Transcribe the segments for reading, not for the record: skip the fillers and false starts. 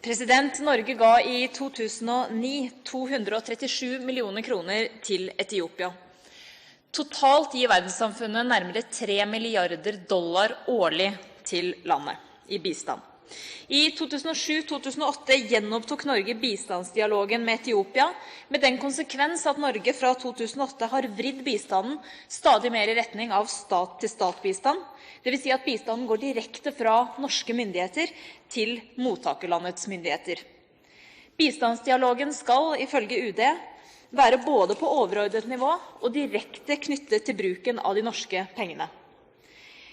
Norge ga i 2009 237 millioner kroner til Etiopia. Totalt gir verdenssamfunnet nærmere 3 milliarder dollar årlig til landet i bistand. I 2007-2008 gjenopptok Norge bistandsdialogen med Etiopia, med den konsekvens at Norge fra 2008 har vridd bistanden stadig mer i retning av stat-til-stat-bistand, det vil si at bistanden går direkte fra norske myndigheter til mottakerlandets myndigheter. Bistandsdialogen skal, ifølge UD, være både på overordnet nivå og direkte knyttet til bruken av de norske pengene.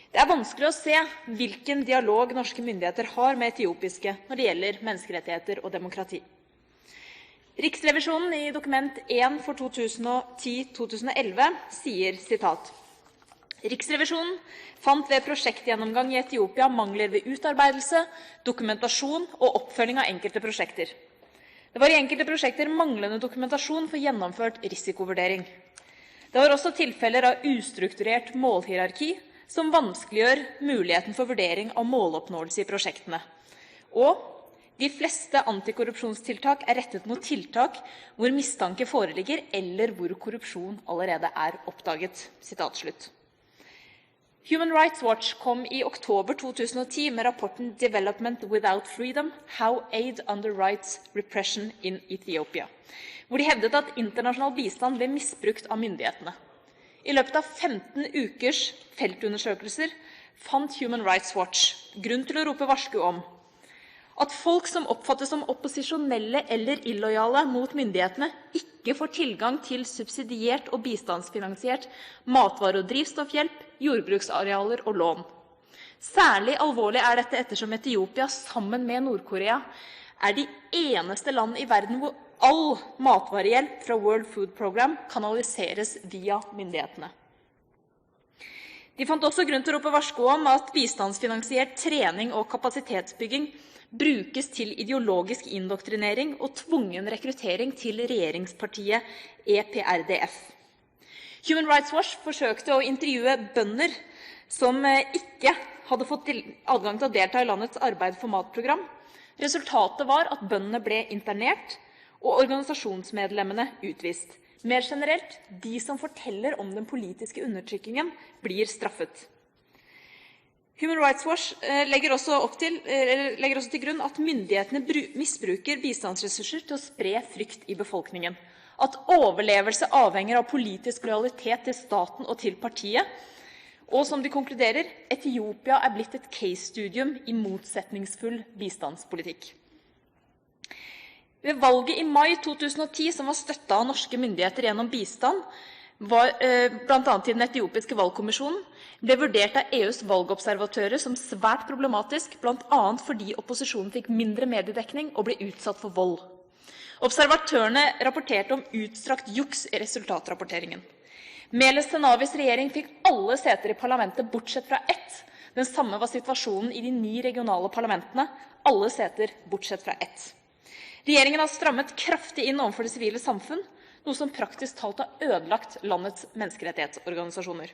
Det er vanskelig å se hvilken dialog norske myndigheter har med etiopiske når det gjelder menneskerettigheter og demokrati. Riksrevisjonen i dokument 1 for 2010-2011 sier, sitat, Riksrevisjonen fant ved prosjektgjennomgang i Etiopia mangler ved utarbeidelse, dokumentasjon og oppfølging av enkelte prosjekter. Det var i enkelte prosjekter manglende dokumentasjon for gjennomført risikovurdering. Det var også tilfeller av ustrukturert målhierarki, som vanskeliggjør muligheten for vurdering av måloppnåelse i prosjektene. Og de fleste antikorrupsjonstiltak er rettet mot tiltak hvor mistanke foreligger eller hvor korrupsjon allerede er oppdaget. Sitat slutt. Human Rights Watch kom i oktober 2010 med rapporten Development Without Freedom – How Aid Underwrites Repression in Ethiopia, hvor de hevdet at internasjonal bistand ble misbrukt av myndighetene. I løpet av 15 ukers feltundersøkelser fant Human Rights Watch grunn til å rope varsku om at folk som oppfattes som opposisjonelle eller illojale mot myndighetene ikke får tilgang til subsidiert og bistandsfinansiert matvare- og drivstoffhjelp, jordbruksarealer og lån. Særlig alvorlig er dette ettersom Etiopia sammen med Nord-Korea er de eneste land i verden hvor all matvarehjelp fra World Food Program kanaliseres via myndighetene. De fant også grunn til å rope varsku om at bistandsfinansiert trening og kapasitetsbygging brukes til ideologisk indoktrinering og tvungen rekruttering til regjeringspartiet EPRDF. Human Rights Watch forsøkte å intervjue bønder som ikke hadde fått adgang til å delta i landets arbeid for matprogram. Resultatet var at bøndene ble internert og organisasjonsmedlemmene utvist. Mer generelt, de som forteller om den politiske undertrykkingen blir straffet. Human Rights Watch legger også til grunn at myndighetene misbruker bistandsressurser til å spre frykt i befolkningen. At overlevelse avhenger av politisk lojalitet til staten og til partiet. Og som de konkluderer, Etiopia er blitt et case-studium i motsetningsfull bistandspolitikk. Ved valget i mai 2010, som var støttet av norske myndigheter gjennom bistand, blant annet i den etiopiske valgkommisjonen, ble vurdert av EUs valgobservatører som svært problematisk, blant annet fordi opposisjonen fikk mindre mediedekning og ble utsatt for vold. Observatørene rapporterte om utstrakt juks i resultatrapporteringen. Meles Zenavis regjering fikk alle seter i parlamentet bortsett fra ett. Den samme var situasjonen i de 9 regionale parlamentene, alle seter bortsett fra ett. Regjeringen har strammet kraftig inn overfor det sivile samfunn, noe som praktisk talt har ødelagt landets menneskerettighetsorganisasjoner.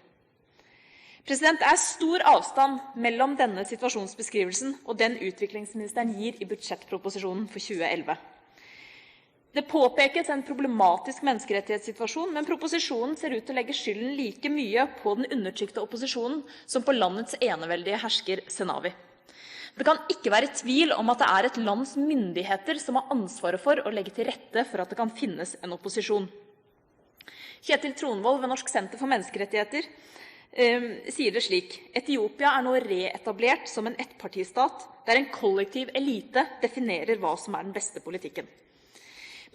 Det er stor avstand mellom denne situasjonsbeskrivelsen og den utviklingsministeren gir i budsjettproposisjonen for 2011. Det påpekes en problematisk menneskerettighetssituasjon, men proposisjonen ser ut til å legge skylden like mye på den undertrykte opposisjonen som på landets eneveldige hersker Zenavi. Det kan ikke være tvil om at det er et lands myndigheter som har ansvaret for å legge til rette for at det kan finnes en opposisjon. Kjetil Tronvold ved Norsk Senter for Menneskerettigheter sier det slik: Etiopia er nå reetablert som en ettpartistat, der en kollektiv elite definerer hva som er den beste politikken.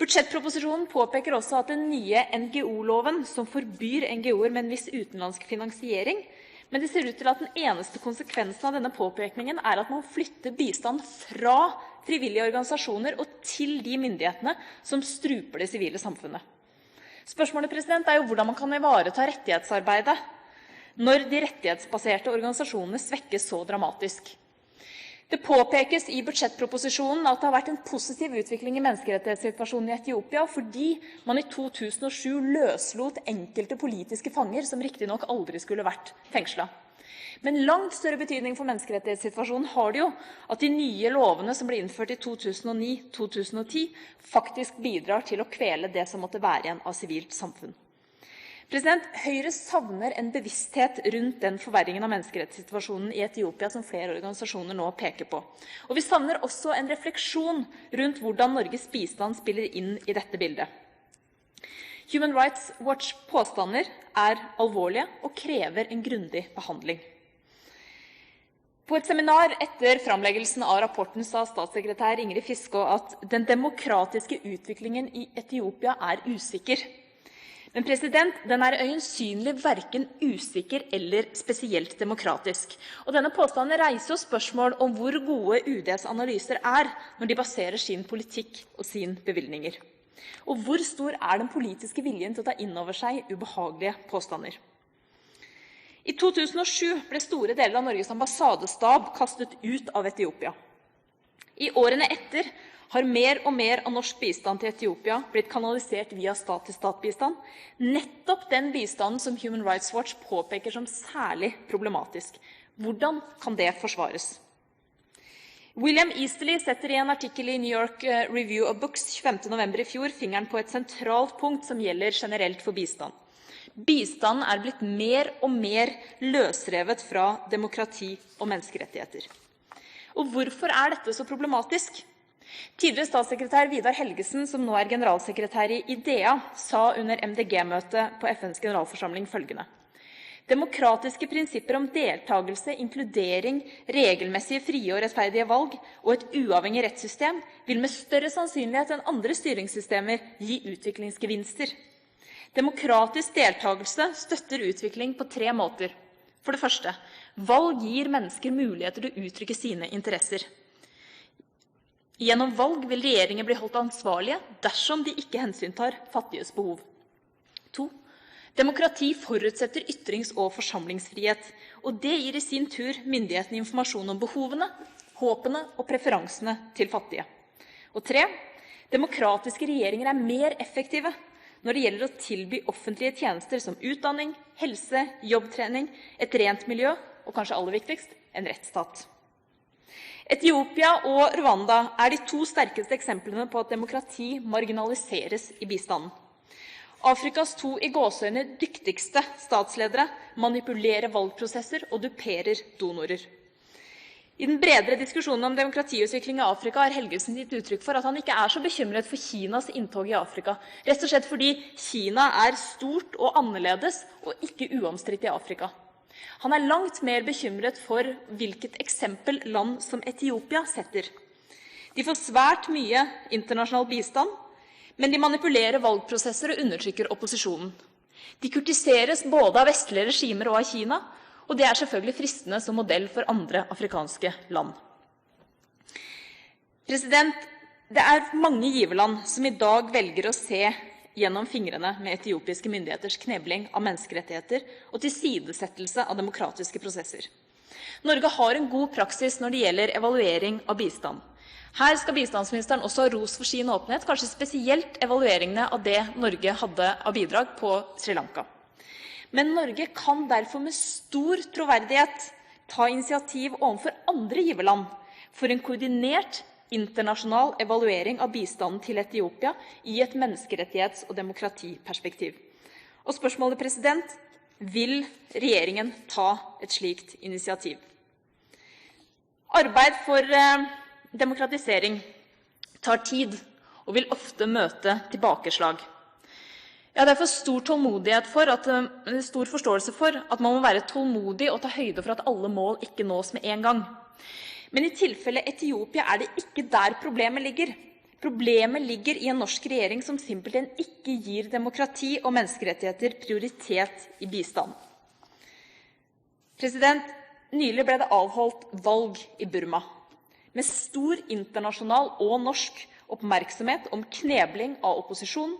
Budsjettproposisjonen påpeker også at den nye NGO-loven, som forbyr NGO-er med en viss utenlandsk finansiering, men det ser ut til at den eneste konsekvensen av denne påpekningen er at man flytter bistand fra frivillige organisasjoner og til de myndighetene som struper det sivile samfunnet. Spørsmålet er jo hvordan man kan ivareta rettighetsarbeidet når de rettighetsbaserte organisasjonene svekkes så dramatisk. Det påpekes i budsjettproposisjonen at det har vært en positiv utvikling i menneskerettighetssituasjonen i Etiopia fordi man i 2007 løslot enkelte politiske fanger som riktig nok aldri skulle vært fengslet. Men langt større betydning for menneskerettighetssituasjonen har det jo at de nye lovene som ble innført i 2009-2010 faktisk bidrar til å kvele det som måtte være igjen av sivilt samfunn. Høyre savner en bevissthet rundt den forverringen av menneskerettssituasjonen i Etiopia som flere organisasjoner nå peker på. Og vi savner også en refleksjon rundt hvordan Norges bistand spiller inn i dette bildet. Human Rights Watch påstander er alvorlige og krever en grundig behandling. På et seminar etter framleggelsen av rapporten sa statssekretær Ingrid Fiskå at den demokratiske utviklingen i Etiopia er usikker. Men den er øyensynlig hverken usikker eller spesielt demokratisk. Og denne påstanden reiser jo spørsmål om hvor gode UDs analyser er når de baserer sin politikk og sine bevilgninger. Og hvor stor er den politiske viljen til å ta inn over seg ubehagelige påstander? I 2007 ble store deler av Norges ambassadestab kastet ut av Etiopia. I årene etter har mer og mer av norsk bistand til Etiopia blitt kanalisert via stat-til-stat-bistand, nettopp den bistanden som Human Rights Watch påpeker som særlig problematisk. Hvordan kan det forsvares? William Easterly setter i en artikkel i New York Review of Books 25. november i fjor fingeren på et sentralt punkt som gjelder generelt for bistand. Bistanden er blitt mer og mer løsrevet fra demokrati og menneskerettigheter. Og hvorfor er dette så problematisk? Tidligere statssekretær Vidar Helgesen, som nå er generalsekretær i IDEA, sa under MDG-møtet på FNs generalforsamling følgende: Demokratiske prinsipper om deltagelse, inkludering, regelmessige frie og rettferdige valg og et uavhengig rettssystem vil med større sannsynlighet enn andre styringssystemer gi utviklingsgevinster. Demokratisk deltagelse støtter utvikling på 3 måter. For det første, valg gir mennesker muligheter til å uttrykke sine interesser. Gjennom valg vil regjeringen bli holdt ansvarlige dersom de ikke hensyntar fattiges behov. 2. Demokrati forutsetter ytrings- og forsamlingsfrihet, og det gir i sin tur myndighetene informasjon om behovene, håpene og preferansene til fattige. Og 3. Demokratiske regjeringer er mer effektive når det gjelder å tilby offentlige tjenester som utdanning, helse, jobbtrening, et rent miljø og kanskje aller viktigst, en rettsstat. Etiopia og Rwanda er de 2 sterkeste eksemplene på at demokrati marginaliseres i bistanden. Afrikas 2 i gåseøyne dyktigste statsledere manipulerer valgprosesser og duperer donorer. I den bredere diskusjonen om demokratiutvikling i Afrika har Helgesen gitt uttrykk for at han ikke er så bekymret for Kinas inntog i Afrika, rett og slett fordi Kina er stort og annerledes og ikke uomstridt i Afrika. Han er langt mer bekymret for hvilket eksempel land som Etiopia setter. De får svært mye internasjonal bistand, men de manipulerer valgprosesser og undertrykker opposisjonen. De kurtiseres både av vestlige regimer og av Kina, og det er selvfølgelig fristende som modell for andre afrikanske land. Det er mange giverland som i dag velger å se gjennom fingrene med etiopiske myndigheters knebling av menneskerettigheter og tilsidesettelse av demokratiske prosesser. Norge har en god praksis når det gjelder evaluering av bistand. Her skal bistandsministeren også ha ros for sin åpenhet, kanskje spesielt evalueringene av det Norge hadde av bidrag på Sri Lanka. Men Norge kan derfor med stor troverdighet ta initiativ overfor andre giverland for en koordinert internasjonal evaluering av bistanden til Etiopia i et menneskerettighets- og demokratiperspektiv. Og spørsmålet, vil regjeringen ta et slikt initiativ? Arbeid for demokratisering tar tid og vil ofte møte tilbakeslag. Jeg har derfor stor forståelse for at man må være tålmodig og ta høyde for at alle mål ikke nås med en gang. Men i tilfelle Etiopia er det ikke der problemet ligger. Problemet ligger i en norsk regjering som simpelthen ikke gir demokrati og menneskerettigheter prioritet i bistand. Nylig ble det avholdt valg i Burma, med stor internasjonal og norsk oppmerksomhet om knebling av opposisjon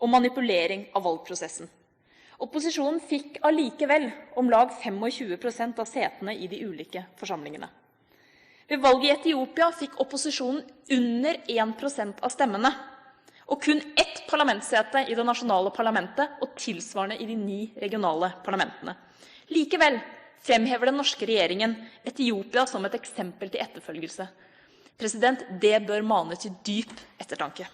og manipulering av valgprosessen. Opposisjonen fikk allikevel om lag 25% av setene i de ulike forsamlingene. Ved valget i Etiopia fikk opposisjonen under 1% av stemmene, og kun 1 parlamentssete i det nasjonale parlamentet og tilsvarende i de 9 regionale parlamentene. Likevel fremhever den norske regjeringen Etiopia som et eksempel til etterfølgelse. Det bør mane til dyp ettertanke.